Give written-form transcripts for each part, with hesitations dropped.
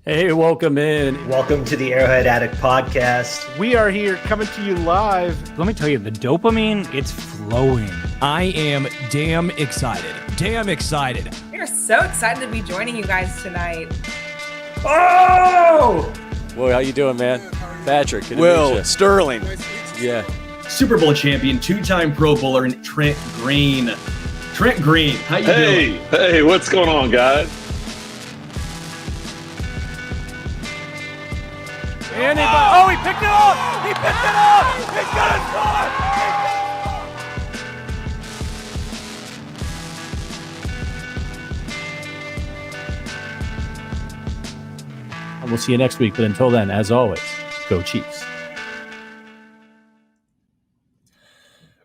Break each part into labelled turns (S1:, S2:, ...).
S1: Hey, welcome in.
S2: Welcome to the Arrowhead Addict podcast.
S1: We are here coming to you live. Let me tell you, the dopamine, it's flowing.
S3: I am damn excited.
S4: We are so excited to be joining you guys tonight.
S2: Oh!
S5: Well, how you doing, man? Patrick.
S6: Will, Sterling.
S5: Yeah.
S7: Super Bowl champion, two-time Pro Bowler, and Trent Green. Trent Green, how you doing?
S6: Hey, what's going on, guys?
S1: Oh, he picked it up! He picked it up! He's gonna score! And we'll see you next week, but until then, as always, go Chiefs.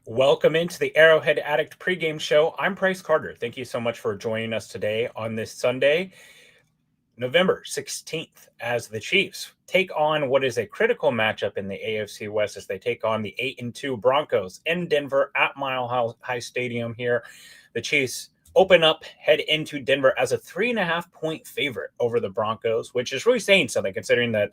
S8: Welcome into the Arrowhead Addict pregame show. I'm Bryce Carter. Thank you so much for joining us today on this Sunday, November 16th, as the Chiefs take on what is a critical matchup in the AFC West as they take on the 8-2 Broncos in Denver at Mile High Stadium here. The Chiefs open up, head into Denver as a 3.5-point favorite over the Broncos, which is really saying something considering that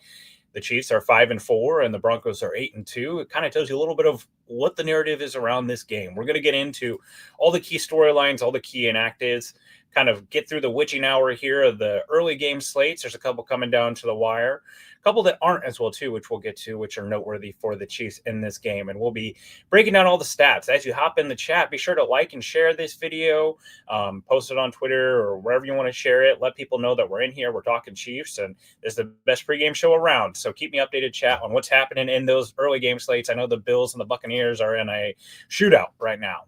S8: the Chiefs are 5-4 and the Broncos are 8-2. It kind of tells you a little bit of what the narrative is around this game. We're going to get into all the key storylines, all the key inactives, kind of get through the witching hour here of the early game slates. There's a couple coming down to the wire, a couple that aren't as well too, which we'll get to, which are noteworthy for the Chiefs in this game. And we'll be breaking down all the stats. As you hop in the chat, be sure to like and share this video, post it on Twitter or wherever you want to share it. Let people know that we're in here. We're talking Chiefs, and this is the best pregame show around. So keep me updated, chat, on what's happening in those early game slates. I know the Bills and the Buccaneers are in a shootout right now.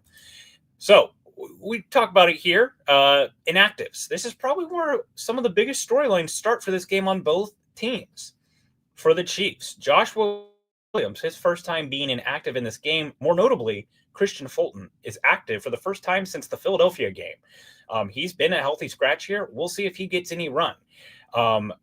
S8: So we talk about it here. Inactives. This is probably where some of the biggest storylines start for this game on both teams. For the Chiefs, Josh Williams, his first time being inactive in this game. More notably, Christian Fulton is active for the first time since the Philadelphia game. He's been a healthy scratch here. We'll see if he gets any run.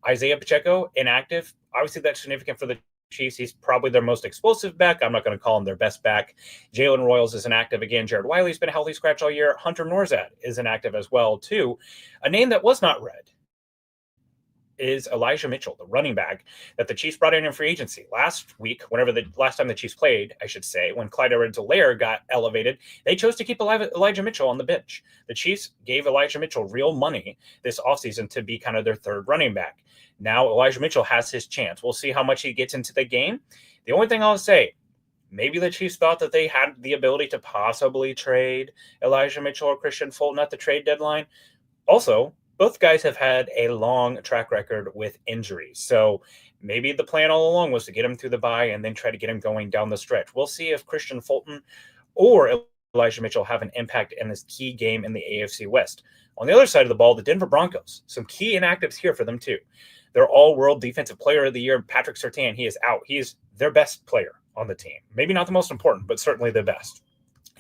S8: Isaiah Pacheco, inactive. Obviously, that's significant for the Chiefs. He's probably their most explosive back. I'm not going to call him their best back. Jalen Royals is inactive again. Jared Wiley's been a healthy scratch all year. Hunter Norzad is inactive as well, too. A name that was not read is Elijah Mitchell, the running back that the Chiefs brought in free agency last week. Whenever the last time the Chiefs played, I should say, when Clyde Edwards-Helaire got elevated, they chose to keep Elijah Mitchell on the bench. The Chiefs gave Elijah Mitchell real money this offseason to be kind of their third running back. Now Elijah Mitchell has his chance. We'll see how much he gets into the game. The only thing I'll say, maybe the Chiefs thought that they had the ability to possibly trade Elijah Mitchell or Christian Fulton at the trade deadline. Also, both guys have had a long track record with injuries. So maybe the plan all along was to get him through the bye and then try to get him going down the stretch. We'll see if Christian Fulton or Elijah Mitchell have an impact in this key game in the AFC West. On the other side of the ball, the Denver Broncos, some key inactives here for them too. Their all-world defensive player of the year, Patrick Surtain, he is out. He is their best player on the team. Maybe not the most important, but certainly the best.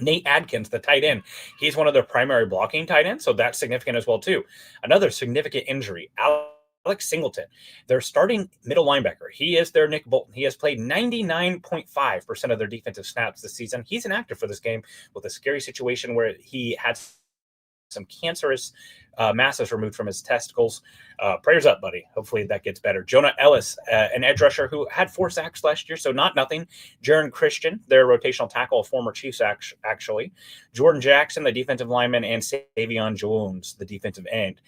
S8: Nate Adkins, the tight end, he's one of their primary blocking tight ends, so that's significant as well, too. Another significant injury, Alex Singleton, their starting middle linebacker. He is their Nick Bolton. He has played 99.5% of their defensive snaps this season. He's inactive for this game with a scary situation where he had some cancerous masses removed from his testicles. Prayers up, buddy. Hopefully that gets better. Jonah Ellis, an edge rusher who had 4 sacks last year, so not nothing. Jaron Christian, their rotational tackle, a former Chiefs actually. Jordan Jackson, the defensive lineman, and Savion Jones, the defensive end.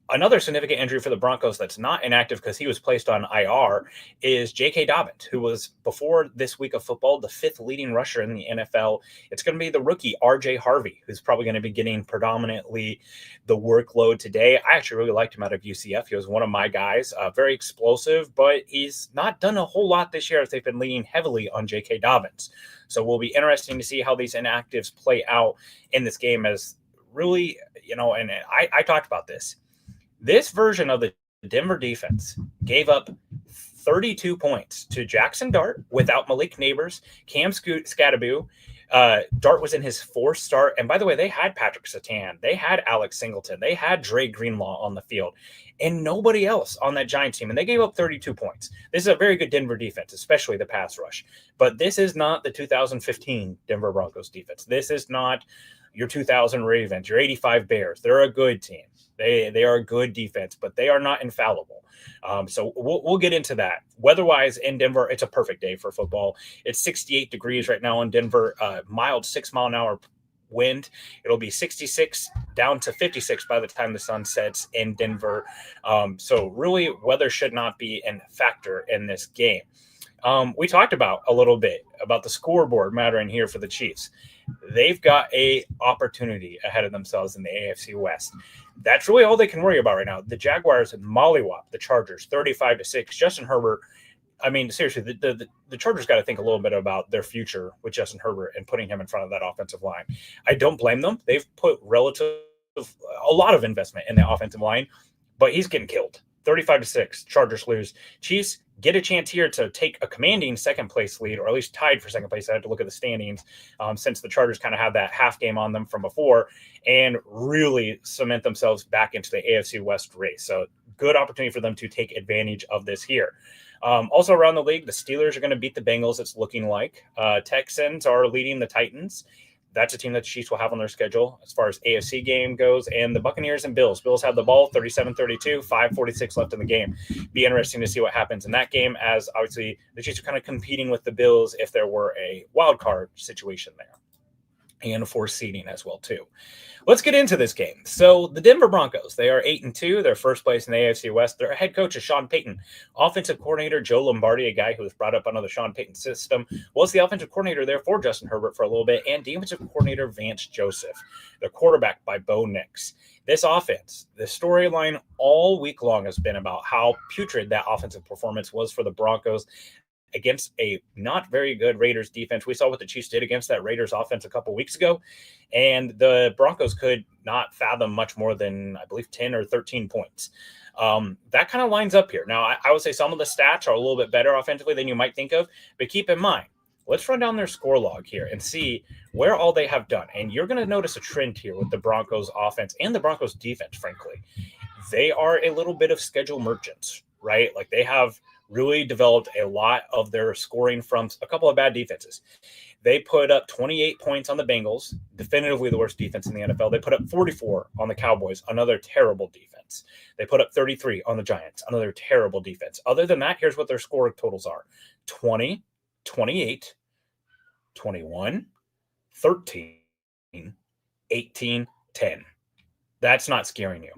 S8: Another significant injury for the Broncos that's not inactive because he was placed on IR is J.K. Dobbins, who was, before this week of football, the 5th leading rusher in the NFL. It's going to be the rookie R.J. Harvey, who's probably going to be getting predominantly the workload today. I actually really liked him out of UCF. He was one of my guys, very explosive, but he's not done a whole lot this year as they've been leaning heavily on J.K. Dobbins. So we'll be interesting to see how these inactives play out in this game as really, and I talked about this. This version of the Denver defense gave up 32 points to Jackson Dart without Malik Neighbors, Cam Scadaboo. Dart was in his 4th start. And by the way, they had Patrick Surtain. They had Alex Singleton. They had Dre Greenlaw on the field. And nobody else on that Giants team. And they gave up 32 points. This is a very good Denver defense, especially the pass rush. But this is not the 2015 Denver Broncos defense. This is not your 2000 Ravens, your 85 Bears. They're a good team. They are a good defense, but they are not infallible. So we'll get into that. Weather-wise in Denver, it's a perfect day for football. It's 68 degrees right now in Denver, mild 6-mile-an-hour wind. It'll be 66 down to 56 by the time the sun sets in Denver. So really, weather should not be a factor in this game. We talked about a little bit about the scoreboard mattering here for the Chiefs. They've got a opportunity ahead of themselves in the AFC West. That's really all they can worry about right now. The Jaguars mollywop the Chargers 35-6. Justin Herbert, I mean, seriously, the Chargers got to think a little bit about their future with Justin Herbert and putting him in front of that offensive line. I don't blame them. They've put a lot of investment in the offensive line, but he's getting killed. 35-6, Chargers lose. Chiefs get a chance here to take a commanding second place lead, or at least tied for second place. I had to look at the standings since the Chargers kind of had that half game on them from before, and really cement themselves back into the AFC West race. So good opportunity for them to take advantage of this here. Also around the league, the Steelers are going to beat the Bengals, it's looking like. Texans are leading the Titans. That's a team that the Chiefs will have on their schedule as far as AFC game goes. And the Buccaneers and Bills. Bills have the ball, 37-32, 5:46 left in the game. Be interesting to see what happens in that game, as obviously the Chiefs are kind of competing with the Bills if there were a wild card situation there. And for seeding as well, too. Let's get into this game. So the Denver Broncos, they are 8-2. They're first place in the AFC West. Their head coach is Sean Payton. Offensive coordinator Joe Lombardi, a guy who was brought up under the Sean Payton system, was the offensive coordinator there for Justin Herbert for a little bit, and defensive coordinator Vance Joseph. The quarterback by Bo Nix. This offense, the storyline all week long has been about how putrid that offensive performance was for the Broncos against a not very good Raiders defense. We saw what the Chiefs did against that Raiders offense a couple weeks ago, and the Broncos could not fathom much more than, I believe, 10 or 13 points. That kind of lines up here. Now, I would say some of the stats are a little bit better offensively than you might think of, but keep in mind, let's run down their score log here and see where all they have done. And you're going to notice a trend here with the Broncos offense and the Broncos defense, frankly. They are a little bit of schedule merchants, right? Like, they have really developed a lot of their scoring from a couple of bad defenses. They put up 28 points on the Bengals, definitively the worst defense in the NFL. They put up 44 on the Cowboys, another terrible defense. They put up 33 on the Giants, another terrible defense. Other than that, here's what their score totals are: 20, 28, 21, 13, 18, 10. That's not scaring you.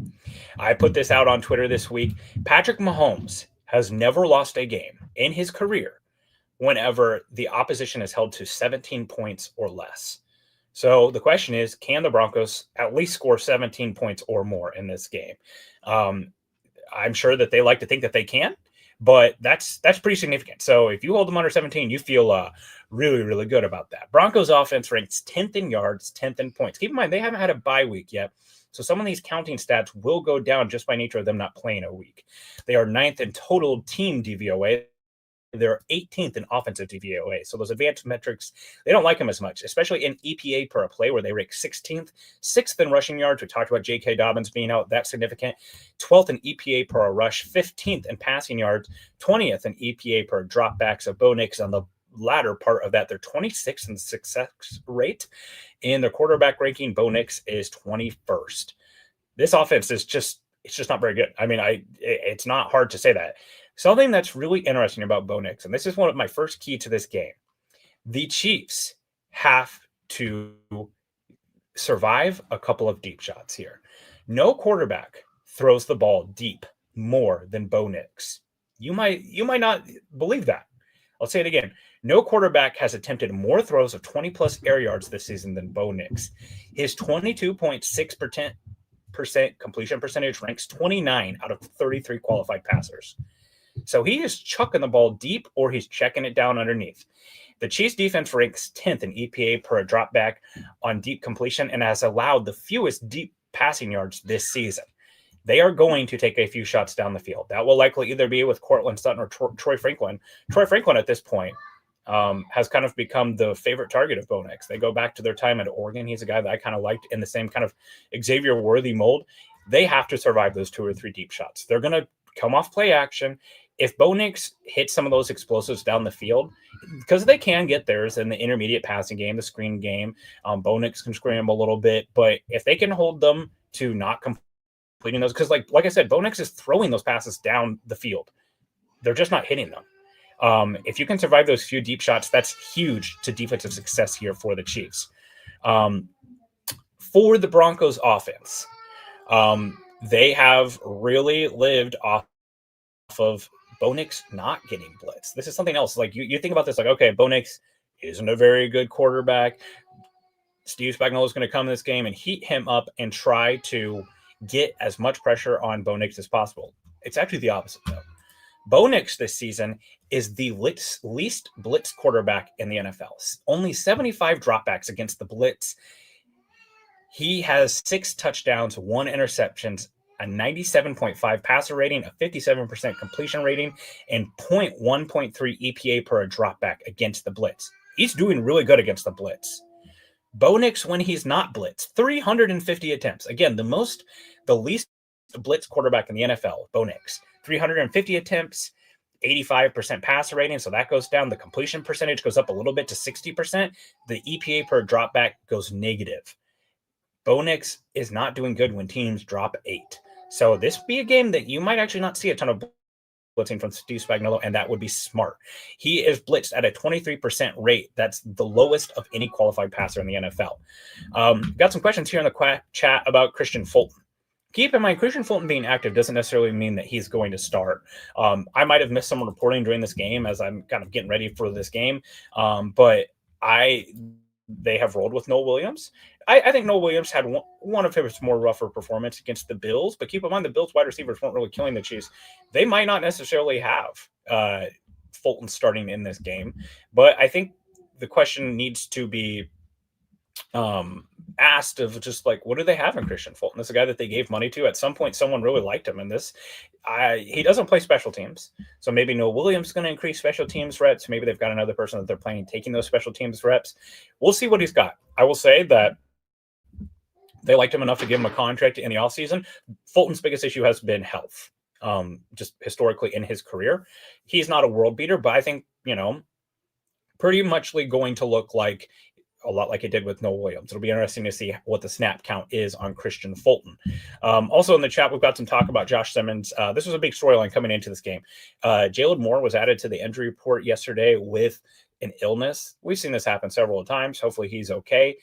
S8: I put this out on Twitter this week. Patrick Mahomes has never lost a game in his career whenever the opposition is held to 17 points or less. So the question is, can the Broncos at least score 17 points or more in this game? I'm sure that they like to think that they can, but that's pretty significant. So if you hold them under 17, you feel really, really good about that. Broncos offense ranks 10th in yards, 10th in points. Keep in mind, they haven't had a bye week yet. So some of these counting stats will go down just by nature of them not playing a week. They are 9th in total team DVOA. They're 18th in offensive DVOA. So those advanced metrics, they don't like them as much, especially in EPA per play, where they rank 16th, 6th in rushing yards. We talked about J.K. Dobbins being out. That's significant. 12th in EPA per rush, 15th in passing yards, 20th in EPA per dropbacks. So Bo Nix on the latter part of that, they're 26th in success rate. In their quarterback ranking, Bo Nix is 21st. This offense is just not very good. I mean, it's not hard to say that. Something that's really interesting about Bo Nix, and this is one of my first key to this game, the Chiefs have to survive a couple of deep shots here. No quarterback throws the ball deep more than Bo Nix. You might not believe that. I'll say it again. No quarterback has attempted more throws of 20-plus air yards this season than Bo Nix. His 22.6% completion percentage ranks 29 out of 33 qualified passers. So he is chucking the ball deep, or he's checking it down underneath. The Chiefs defense ranks 10th in EPA per drop back on deep completion and has allowed the fewest deep passing yards this season. They are going to take a few shots down the field. That will likely either be with Courtland, Sutton, or Troy Franklin. Troy Franklin at this point has kind of become the favorite target of Bo Nix. They go back to their time at Oregon. He's a guy that I kind of liked in the same kind of Xavier Worthy mold. They have to survive those 2 or 3 deep shots. They're going to come off play action, if Bo Nix hits some of those explosives down the field, because they can get theirs in the intermediate passing game, the screen game, Bo Nix can scramble a little bit, but if they can hold them to not completing those, because like I said, Bo Nix is throwing those passes down the field. They're just not hitting them. If you can survive those few deep shots, that's huge to defensive success here for the Chiefs. For the Broncos offense, they have really lived off of Bo Nix not getting blitzed. This is something else. Like you think about this, like, okay, Bo Nix isn't a very good quarterback. Steve Spagnuolo is going to come in this game and heat him up and try to get as much pressure on Bo Nix as possible. It's actually the opposite, though. Bo Nix this season is the least blitz quarterback in the NFL. Only 75 dropbacks against the blitz. He has 6 touchdowns, 1 interceptions, a 97.5 passer rating, a 57% completion rating, and 1.3 EPA per dropback against the blitz. He's doing really good against the blitz. Bo Nix, when he's not blitzed, 350 attempts. Again, the least blitz quarterback in the NFL, Bo Nix. 350 attempts, 85% passer rating, so that goes down. The completion percentage goes up a little bit to 60%. The EPA per dropback goes negative. Bo Nix is not doing good when teams drop 8. So this would be a game that you might actually not see a ton of blitzing from Steve Spagnuolo, and that would be smart. He is blitzed at a 23% rate. That's the lowest of any qualified passer in the NFL. Got some questions here in the chat about Christian Fulton. Keep in mind, Christian Fulton being active doesn't necessarily mean that he's going to start. I might have missed some reporting during this game as I'm kind of getting ready for this game, but they have rolled with Noah Williams. I think Noah Williams had one of his more rougher performance against the Bills, but keep in mind the Bills wide receivers weren't really killing the Chiefs. They might not necessarily have Fulton starting in this game, but I think the question needs to be asked of just like, what do they have in Christian Fulton? This is a guy that they gave money to. At some point, someone really liked him in this. He doesn't play special teams. So maybe Noah Williams is going to increase special teams reps. Maybe they've got another person that they're planning taking those special teams reps. We'll see what he's got. I will say that they liked him enough to give him a contract in the offseason. Fulton's biggest issue has been health, just historically in his career. He's not a world beater, but I think, pretty muchly going to look like a lot like it did with Noah Williams. It'll be interesting to see what the snap count is on Christian Fulton. Also in the chat, we've got some talk about Josh Simmons. This was a big storyline coming into this game. Jalen Moore was added to the injury report yesterday with an illness. We've seen this happen several times. Hopefully he's okay.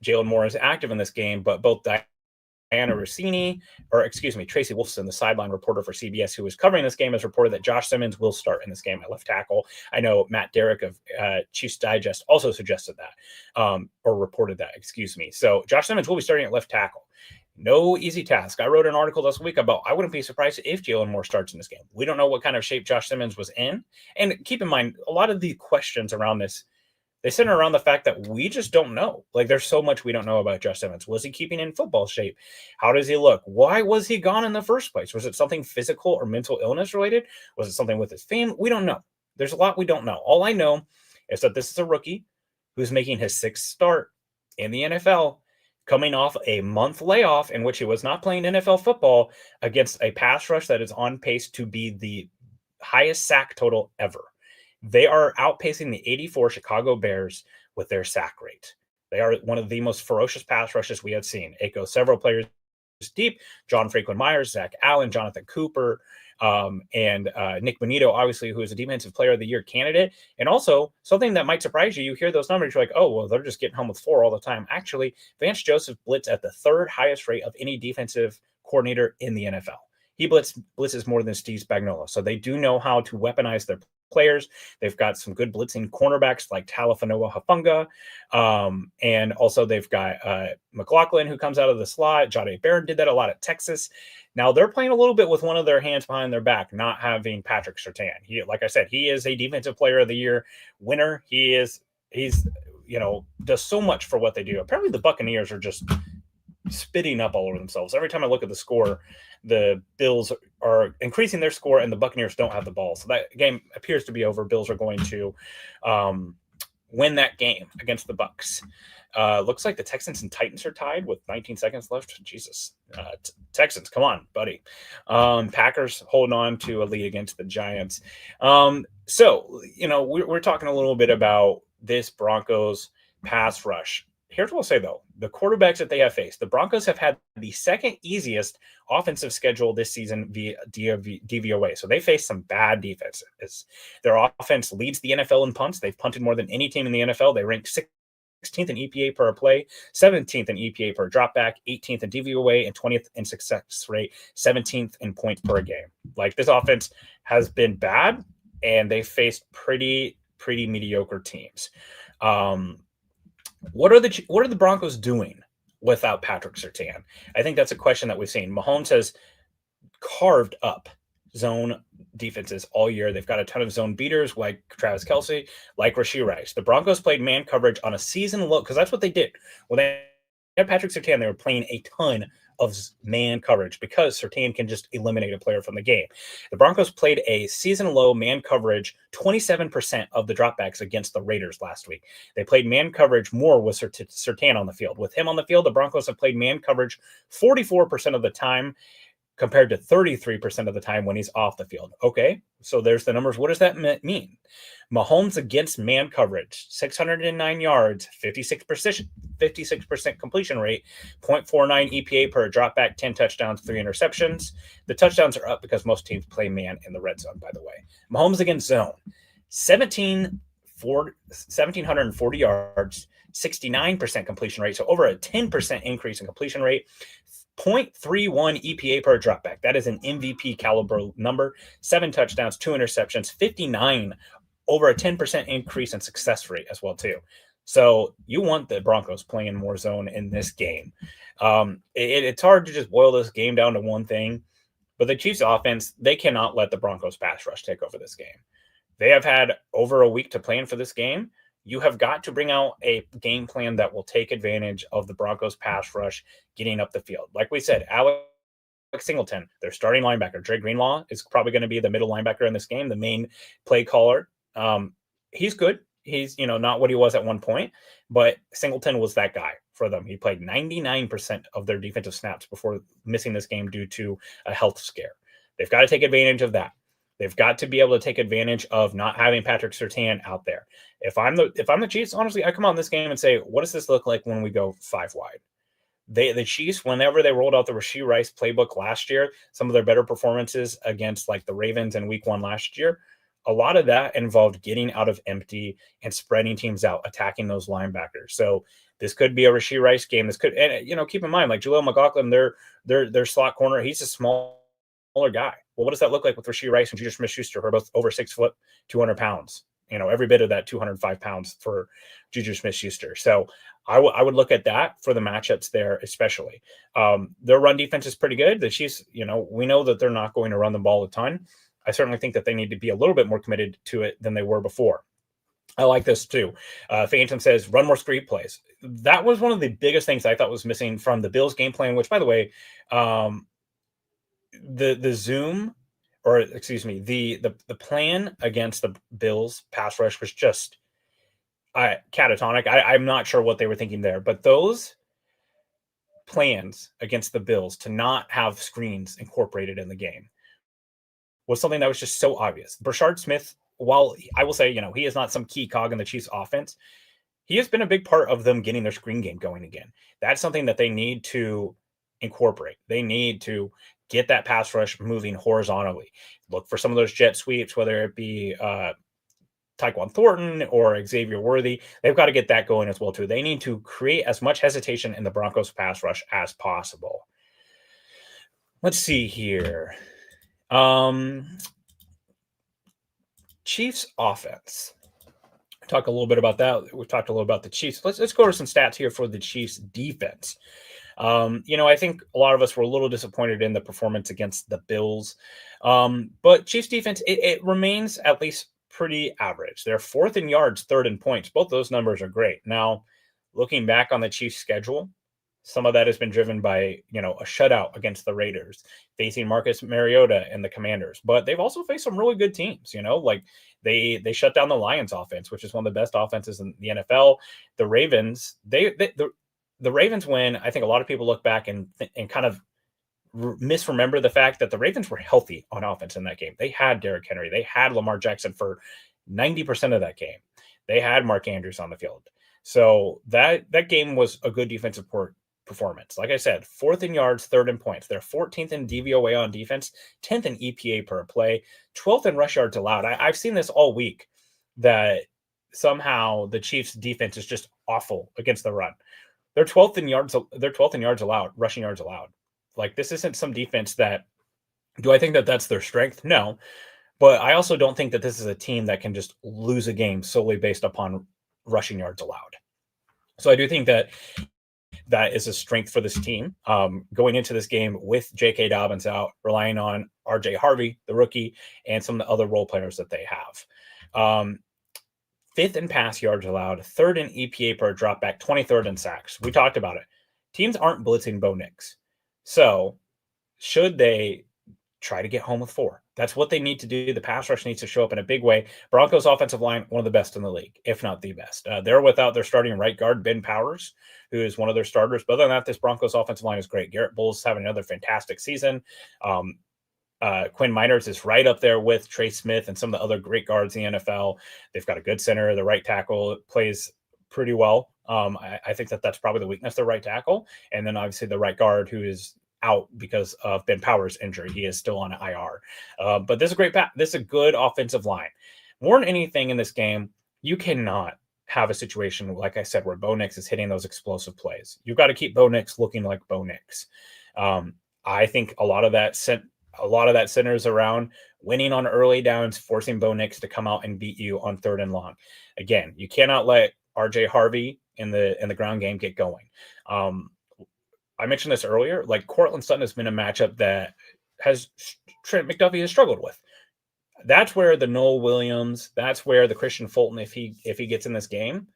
S8: Jalen Moore is active in this game, but both Tracy Wolfson, the sideline reporter for CBS who was covering this game, has reported that Josh Simmons will start in this game at left tackle. I know Matt Derrick of Chiefs Digest also suggested that, or reported that, So Josh Simmons will be starting at left tackle. No easy task. I wrote an article this week about I wouldn't be surprised if Jalen Moore starts in this game. We don't know what kind of shape Josh Simmons was in. And keep in mind, a lot of the questions around this, they center around the fact that we just don't know. Like, there's so much we don't know about Josh Simmons. Was he keeping in football shape? How does he look? Why was he gone in the first place? Was it something physical or mental illness related? Was it something with his fame? We don't know. There's a lot we don't know. All I know is that this is a rookie who's making his 6th start in the NFL, coming off a month layoff in which he was not playing NFL football against a pass rush that is on pace to be the highest sack total ever. They are outpacing the 84 Chicago Bears with their sack rate. They are one of the most ferocious pass rushes we have seen. It goes several players deep. John Franklin Myers, Zach Allen, Jonathan Cooper, and Nick Bonito, obviously, who is a Defensive Player of the Year candidate. And also, something that might surprise you, you hear those numbers, you're like, oh, well, they're just getting home with 4 all the time. Actually, Vance Joseph blitzed at the 3rd highest rate of any defensive coordinator in the NFL. He blitzes more than Steve Spagnuolo. So they do know how to weaponize their players. They've got some good blitzing cornerbacks like Talafanoa Hafunga. And also they've got McLaughlin, who comes out of the slot. Jahdae Barron did that a lot at Texas. Now they're playing a little bit with one of their hands behind their back, not having Patrick Surtain. He, like I said, he is a Defensive Player of the Year winner. He's does so much for what they do. Apparently the Buccaneers are just spitting up all over themselves. Every time I look at the score, the Bills are increasing their score and the Buccaneers don't have the ball. So that game appears to be over. Bills are going to win that game against the Bucks. Looks like the Texans and Titans are tied with 19 seconds left. Jesus. Texans, come on, buddy. Packers holding on to a lead against the Giants. So, we're talking a little bit about this Broncos pass rush. Here's what I'll say, though. The quarterbacks that they have faced, the Broncos have had the second easiest offensive schedule this season via DVOA. So they faced some bad defenses. Their offense leads the NFL in punts. They've punted more than any team in the NFL. They rank 16th in EPA per play, 17th in EPA per dropback, 18th in DVOA, and 20th in success rate, 17th in points per game. Like, this offense has been bad, and they faced pretty mediocre teams. What are the Broncos doing without Patrick Surtain? I think that's a question that we've seen. Mahomes has carved up zone defenses all year. They've got a ton of zone beaters like Travis Kelce, like Rashee Rice. The Broncos played man coverage on a season low because that's what they did. When they had Patrick Surtain, they were playing a ton of man coverage because Surtain can just eliminate a player from the game. The Broncos played a season low man coverage 27% of the dropbacks against the Raiders last week. They played man coverage more with Surtain on the field. With him on the field, the Broncos have played man coverage 44% of the time compared to 33% of the time when he's off the field. Okay, so there's the numbers. What does that mean? Mahomes against man coverage, 609 yards, 56% completion rate, 0.49 EPA per dropback, 10 touchdowns, 3 interceptions. The touchdowns are up because most teams play man in the red zone, by the way. Mahomes against zone, 1,740 yards, 69% completion rate, so over a 10% increase in completion rate, 0.31 EPA per dropback. That is an MVP caliber number. 7 touchdowns, 2 interceptions, 59, over a 10% increase in success rate as well, too. So you want the Broncos playing more zone in this game. It's hard to just boil this game down to one thing, but the Chiefs offense, they cannot let the Broncos pass rush take over this game. They have had over a week to plan for this game. You have got to bring out a game plan that will take advantage of the Broncos pass rush getting up the field. Like we said, Alex Singleton, their starting linebacker. Dre Greenlaw is probably going to be the middle linebacker in this game, the main play caller. He's good. He's, not what he was at one point, but Singleton was that guy for them. He played 99% of their defensive snaps before missing this game due to a health scare. They've got to take advantage of that. They've got to be able to take advantage of not having Patrick Surtain out there. If I'm the Chiefs, honestly, I come out in this game and say, what does this look like when we go 5 wide? The Chiefs, whenever they rolled out the Rashee Rice playbook last year, some of their better performances against like the Ravens in week 1 last year, a lot of that involved getting out of empty and spreading teams out, attacking those linebackers. So this could be a Rashee Rice game. This could, and keep in mind, like Jaleel McLaughlin, their slot corner, he's a smaller guy. Well, what does that look like with Rashee Rice and Juju Smith-Schuster, who are both over 6 foot, 200 pounds? Every bit of that 205 pounds for Juju Smith-Schuster. So I would look at that for the matchups there, especially. Their run defense is pretty good. The Chiefs, we know that they're not going to run the ball a ton. I certainly think that they need to be a little bit more committed to it than they were before. I like this too. Phantom says, run more screen plays. That was one of the biggest things I thought was missing from the Bills game plan, which, by the way, the plan against the Bills pass rush was just catatonic. I'm not sure what they were thinking there, but those plans against the Bills to not have screens incorporated in the game was something that was just so obvious. Brashard Smith, while I will say, he is not some key cog in the Chiefs offense, he has been a big part of them getting their screen game going again. That's something that they need to incorporate. They need to get that pass rush moving horizontally. Look for some of those jet sweeps, whether it be Tyquan Thornton or Xavier Worthy. They've got to get that going as well, too. They need to create as much hesitation in the Broncos pass rush as possible. Let's see here. Chiefs offense. Talk a little bit about that. We've talked a little about the Chiefs. Let's go to some stats here for the Chiefs defense. I think a lot of us were a little disappointed in the performance against the Bills. But Chiefs defense, it remains at least pretty average. They're 4th in yards, 3rd in points. Both those numbers are great. Now, looking back on the Chiefs schedule, some of that has been driven by, a shutout against the Raiders, facing Marcus Mariota and the Commanders. But they've also faced some really good teams, like They shut down the Lions offense, which is one of the best offenses in the NFL. The Ravens, the Ravens win. I think a lot of people look back and kind of misremember the fact that the Ravens were healthy on offense in that game. They had Derrick Henry. They had Lamar Jackson for 90% of that game. They had Mark Andrews on the field. So that game was a good defensive performance. Like I said, 4th in yards, 3rd in points. They're 14th in DVOA on defense, 10th in EPA per play, 12th in rush yards allowed. I've seen this all week that somehow the Chiefs defense is just awful against the run. They're 12th in yards. They're 12th in yards allowed, rushing yards allowed. Like, this isn't some defense that, do I think that that's their strength? No. But I also don't think that this is a team that can just lose a game solely based upon rushing yards allowed. So I do think that is a strength for this team. Going into this game with J.K. Dobbins out, relying on R.J. Harvey, the rookie, and some of the other role players that they have. 5th in pass yards allowed, 3rd in EPA per dropback, 23rd in sacks. We talked about it. Teams aren't blitzing Bo Nix. So should they try to get home with 4? That's what they need to do. The pass rush needs to show up in a big way. Broncos offensive line, one of the best in the league, if not the best. They're without their starting right guard, Ben Powers, who is one of their starters. But other than that, this Broncos offensive line is great. Garrett Bowles having another fantastic season. Quinn Miners is right up there with Trey Smith and some of the other great guards in the NFL. They've got a good center. The right tackle plays pretty well. I think that's probably the weakness, the right tackle. And then obviously the right guard, who is out because of Ben Powers' injury. He is still on IR. But this is a great this is a good offensive line. More than anything in this game, you cannot have a situation, like I said, where Bo Nix is hitting those explosive plays. You've got to keep Bo Nix looking like Bo Nix. I think a lot of that centers around winning on early downs, forcing Bo Nix to come out and beat you on 3rd and long. Again, you cannot let R.J. Harvey in the ground game get going. I mentioned this earlier, like Courtland Sutton has been a matchup that Trent McDuffie has struggled with. That's where the Noel Williams, that's where the Christian Fulton, if he gets in this game,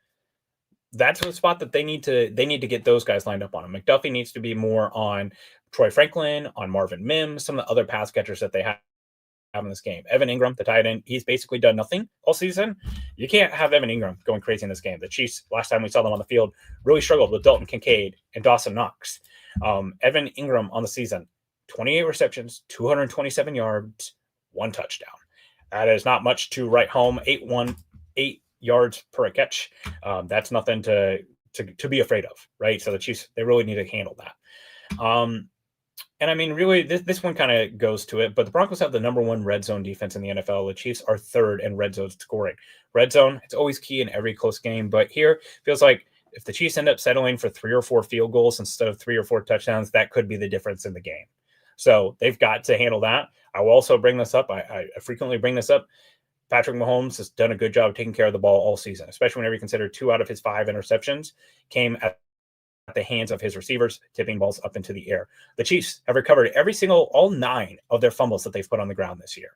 S8: that's the spot that they need to get those guys lined up on him. McDuffie needs to be more on Troy Franklin, on Marvin Mims, some of the other pass catchers that they have in this game. Evan Ingram, the tight end, he's basically done nothing all season. You can't have Evan Ingram going crazy in this game. The Chiefs, last time we saw them on the field, really struggled with Dalton Kincaid and Dawson Knox. Evan Ingram on the season, 28 receptions, 227 yards, 1 touchdown. That is not much to write home. 8 yards per catch. That's nothing to be afraid of, right? So the Chiefs, they really need to handle that. And I mean, really, this one kind of goes to it, but the Broncos have the number 1 red zone defense in the NFL. The Chiefs are 3rd in red zone scoring. Red zone, it's always key in every close game, but here feels like if the Chiefs end up settling for 3 or 4 field goals instead of 3 or 4 touchdowns, that could be the difference in the game. So they've got to handle that. I will also bring this up. I frequently bring this up. Patrick Mahomes has done a good job of taking care of the ball all season, especially whenever you consider 2 out of his 5 interceptions came at the hands of his receivers, tipping balls up into the air. The Chiefs have recovered all 9 of their fumbles that they've put on the ground this year.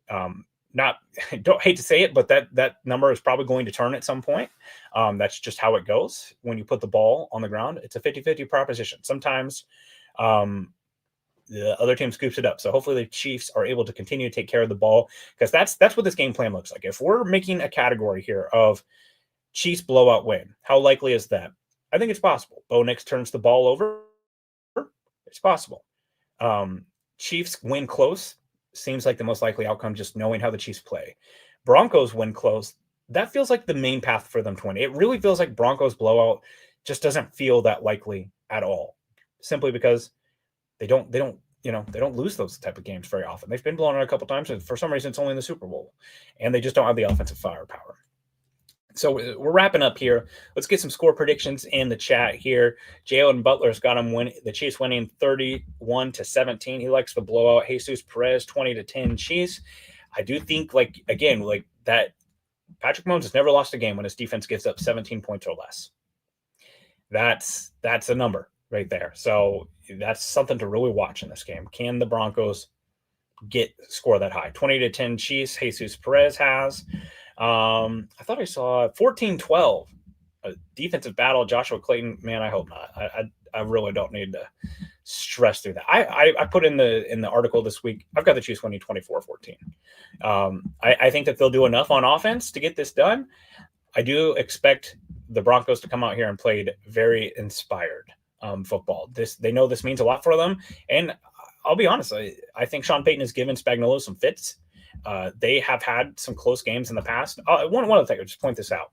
S8: Don't hate to say it, but that number is probably going to turn at some point. That's just how it goes. When you put the ball on the ground, it's a 50-50 proposition. Sometimes the other team scoops it up. So hopefully the Chiefs are able to continue to take care of the ball, because that's what this game plan looks like. If we're making a category here of Chiefs blowout win, how likely is that? I think it's possible. Bo Nix turns the ball over. It's possible. Chiefs win close. Seems like the most likely outcome, just knowing how the Chiefs play. Broncos win close. That feels like the main path for them to win. It really feels like Broncos blowout just doesn't feel that likely at all, simply because they don't lose those type of games very often. They've been blown out a couple times, and for some reason it's only in the Super Bowl, and they just don't have the offensive firepower. So we're wrapping up here. Let's get some score predictions in the chat here. Jalen Butler's got the Chiefs winning 31-17. He likes the blowout. Jesus Perez 20-10 Chiefs. I do think that Patrick Mahomes has never lost a game when his defense gives up 17 points or less. That's a number right there. So that's something to really watch in this game. Can the Broncos score that high? 20-10 Chiefs. Jesus Perez has. I thought I saw 14-12, a defensive battle. Joshua Clayton, man, I hope not. I really don't need stress through that. I put in the article this week, I've got the Chiefs winning 24-14. I think that they'll do enough on offense to get this done. I do expect the Broncos to come out here and play very inspired football. They know this means a lot for them. And I'll be honest, I think Sean Payton has given Spagnuolo some fits. They have had some close games in the past. One other thing, I'll just point this out.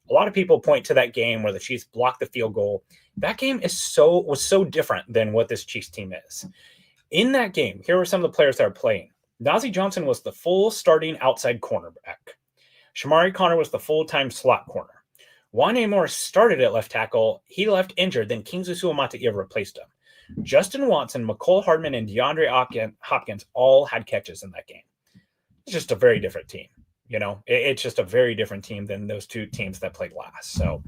S8: A lot of people point to that game where the Chiefs blocked the field goal. That game was so different than what this Chiefs team is. In that game, here are some of the players that are playing. Nazeeh Johnson was the full starting outside cornerback. Shamari Connor was the full-time slot corner. Wanya Morris started at left tackle. He left injured, then Kingsley Suamataia replaced him. Justin Watson, McCole Hardman, and DeAndre Hopkins all had catches in that game. It's just a very different team. It's just a very different team than those two teams that played last. So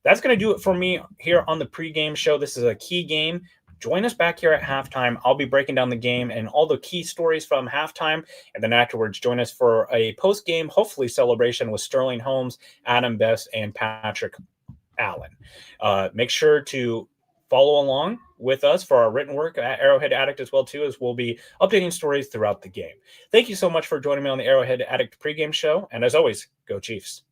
S8: that's going to do it for me here on the pregame show. This is a key game. Join us back here at halftime. I'll be breaking down the game and all the key stories from halftime. And then afterwards, join us for a post-game, hopefully, celebration with Sterling Holmes, Adam Best, and Patrick Allen. Make sure to follow along with us for our written work at Arrowhead Addict as well, too, as we'll be updating stories throughout the game. Thank you so much for joining me on the Arrowhead Addict pregame show. And as always, go Chiefs.